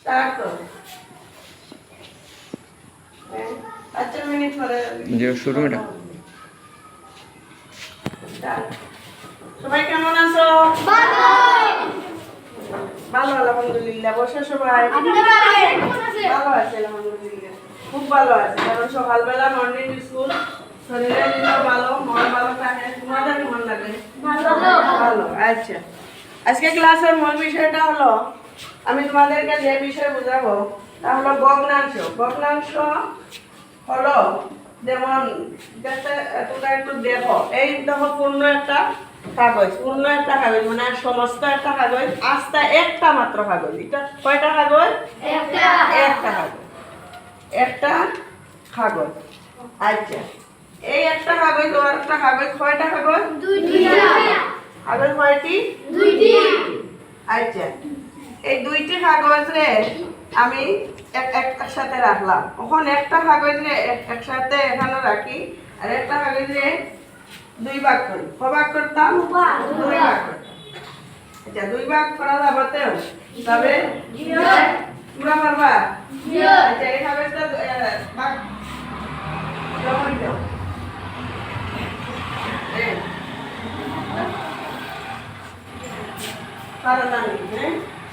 Start করো। 5 minute পরে যে শুরু এটা সবাই কেমন আছো? ভালো আলহামদুলিল্লাহ। বসো সবাই। ভালো আছে আলহামদুলিল্লাহ, খুব ভালো আছে। কারণ সকালবেলা মর্নিং স্কুল, শরীরের জন্য ভালো, মন ভালো থাকে। তোমাদের কেমন লাগে? ভালো। আচ্ছা, আজকে ক্লাসের মূল বিষয়টা হলো, আমি তোমাদেরকে যে বিষয় বোঝাবো তা হলো ভগ্নাংশ। ভগ্নাংশ হলো যেমন তোমরা একটু দেখো, এই দেখো পূর্ণ একটা কাগজ, পূর্ণ একটা কাগজ মানে সমস্ত একটা কাগজ, আস্তা একটা মাত্র কাগজ। এটা কয়টা কাগজ? একটা কাগজ, একটা কাগজ। আচ্ছা, এই একটা কাগজ ও একটা কাগজ, কয়টা কাগজ? কাগজ কয়টি? আচ্ছা, এই দুইটি কাগজ রে আমি একসাথে রাখলাম। এখন একটা কাগজ রে একসাথে এখানে রাখি, আর একটা কাগজ রে দুই ভাগ করি। কয় ভাগ করতাম? দুই ভাগ করতাম। আচ্ছা, দুই ভাগ করা যাবে তবে তোমরা পারবা? আচ্ছা, এই কাগজটা ভাগ জমা দাও।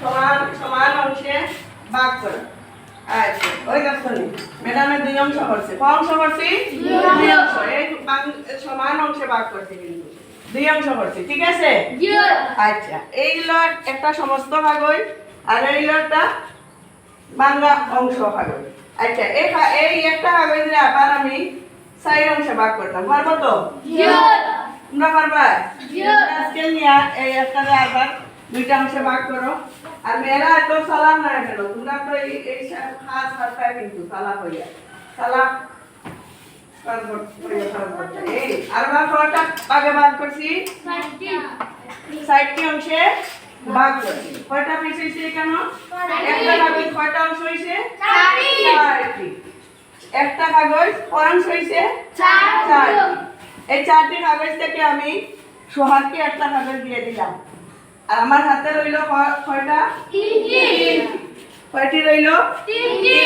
সমান সমান অংশে ভাগ করে। আচ্ছা, ওই দেখো ম্যাডামের দুই অংশ করছে। কয় অংশ করছি? দুই অংশ। এই সমান অংশে ভাগ করছে, কিন্তু দুই অংশ করছে। ঠিক আছে? আচ্ছা, এইগুলো একটা সমস্ত কাগজ, আর এইগুলো একটা বাংলা অংশ কাগজ। আচ্ছা, এই একটা কাগজে আবার আমি 4 অংশে ভাগ করতাম। পারবো তো? তোমরা পারবা? আজকে নিয়ে এই একটা আবার দুইটা অংশে ভাগ করো। আর মেয়েরা এত সালাম না কেন, তোমরা তো এই খাস ভাষায় কিন্তু সালাম হইয়া সালাম আর কয়টা ভাগে ভাগ করছি? 60টি অংশে ভাগ করছি। কয়টা পিস হয়েছে কেন? একটা কাগজ কয়টা অংশ হয়েছে? 4টি। একটা কাগজ কয় অংশ হয়েছে? 4টি। এই 4টি কাগজ থেকে আমি সোহাগকে একটা কাগজ দিয়ে দিলাম, আর আমার হাতে রইল কয়টা? 3টি। কয়টি রইল? 3টি।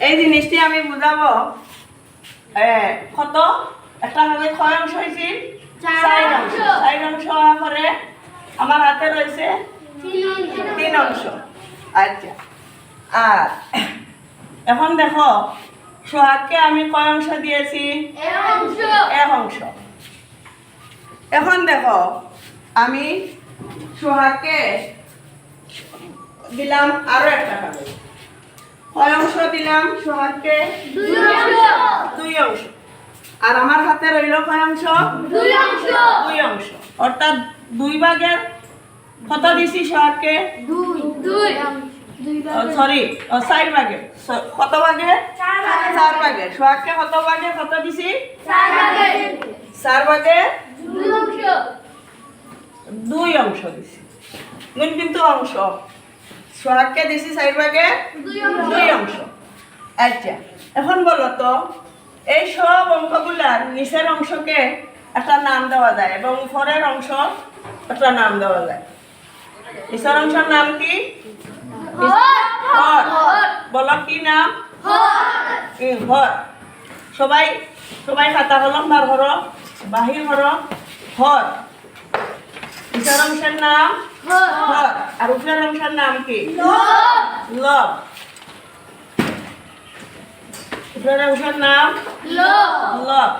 এই জিনিসটি আমি বুঝাবো। কত একটা কাগজ কয় অংশ হয়েছে? 4 অংশ। 4 অংশ হওয়ার পরে আমার হাতে রয়েছে 3 অংশ। আচ্ছা, আর এখন দেখো সোহাগকে আমি কয় অংশ দিয়েছি? 1 অংশ। এখন দেখো আমি সোহাগকে দিলাম আরো একটা কাগজ। কয় অংশ দিলাম সোহাগকে? 2 অংশ। আর আমার হাতে রইল কয় অংশ? 2 অংশ। অর্থাৎ 2 ভাগের কত দিছি সোহাগকে? 4 ভাগের। কত ভাগের? 4 ভাগের। সোহাগকে কত ভাগে কত দিছি? 4 ভাগের 2 অংশ দিছি। কিন্তু অংশ সোহাগকে দিছি 4 ভাগে 2 অংশ। আচ্ছা, এখন বলো তো এই সব অঙ্কগুলার নিচের অংশকে একটা নাম দেওয়া যায় এবং উপরের অংশ একটা নাম দেওয়া যায়। নিচের অংশের নাম কি? হর। বলো কি নাম? হর। সবাই সবাই খাতা কলম বার করো, বাহির করো। হর। নিচের অংশের নাম হর, আর উপরের অংশের নাম কি? লব। উপরের অংশের নাম লব।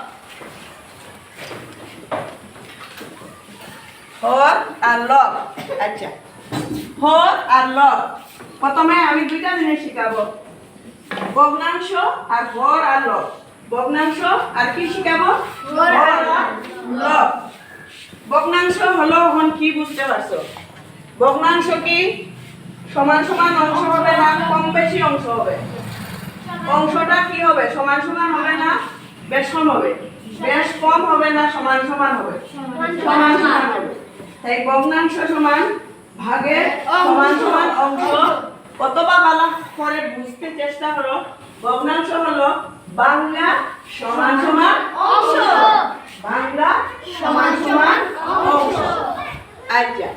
হর আর লব। আচ্ছা, হর আর লব। প্রথমে আমি দুইটা জিনিস শিখাবো, ভগ্নাংশ আর হর আর লব। ভগ্নাংশ আর কি শিখাবো? হর আর লব। ভগ্নাংশ হলো, এখন কি বুঝতে পারছো? ভগ্নাংশ কি? সমান সমান অংশ হবে না কম বেশি অংশ হবে? অংশটা কি হবে? সমান সমান হবে না বেশ কম হবে? বেশ কম হবে না সমান সমান হবে? সমান সমান হবে। তাই ভগ্নাংশ সমান ভাগে সমান সমান অংশ। কতবা ভালো করে বুঝতে চেষ্টা করো। ভগ্নাংশ হলো বাংলা সমান সমান অংশ। বাংলা সমান সমান অংশ। আচ্ছা,